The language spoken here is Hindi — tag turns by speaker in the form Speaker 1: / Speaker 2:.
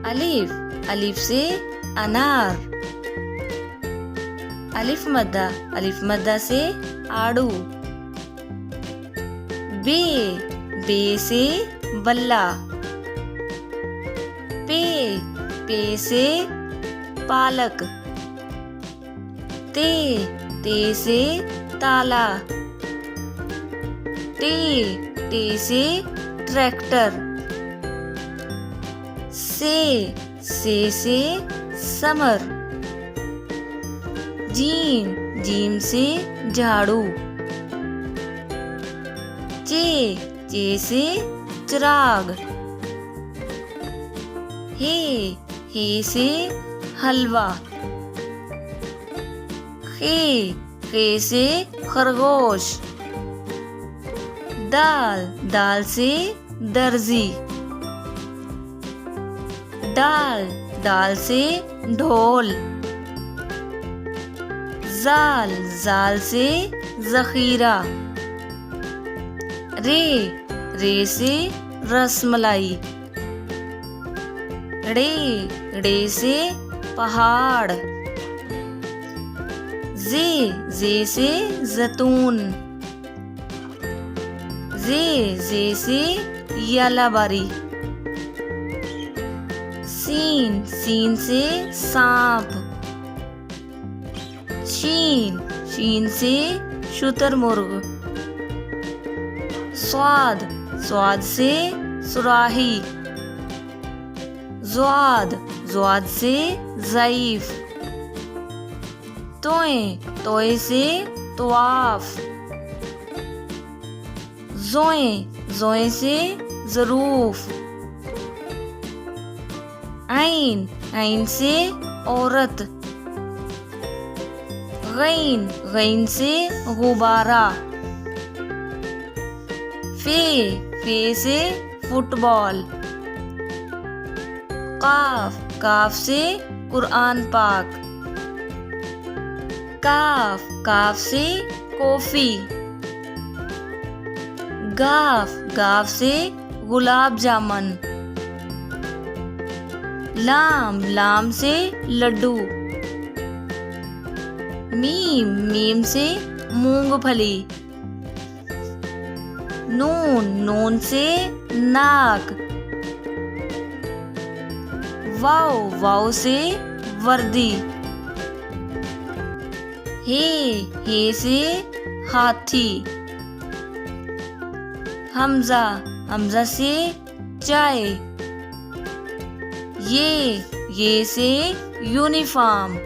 Speaker 1: अलिफ, अलिफ से अनार। अलिफ मद्दा से आड़ू। बे, बे से बल्ला। पे से पालक। ते से ताला। टे से ट्रैक्टर। से समर। जीम से झाड़ू। चे से चिराग। हे से हलवा। खे से खरगोश। दाल से दर्जी। दाल से ढोल। जाल से जखीरा। रे से रसमलाई। ड़े से पहाड़। जे से जैतून। जे से यालाबारी। सीन से सांप। शीन से शुतुरमुर्ग। स्वाद से सुराही। ज़्वाद से ज़ईफ। तोए से तवाफ। जोए से ज़रूफ। ऐन से औरत। गैन से गुब्बारा। फे से फुटबॉल। काफ से कुरान पाक। काफ से कॉफी। गाफ से गुलाब जामुन। लाम से लड्डू। मीम से मूंगफली। नून से नाक। वाव से वर्दी। हे से हाथी। हमजा से चाय। ये से यूनिफॉर्म।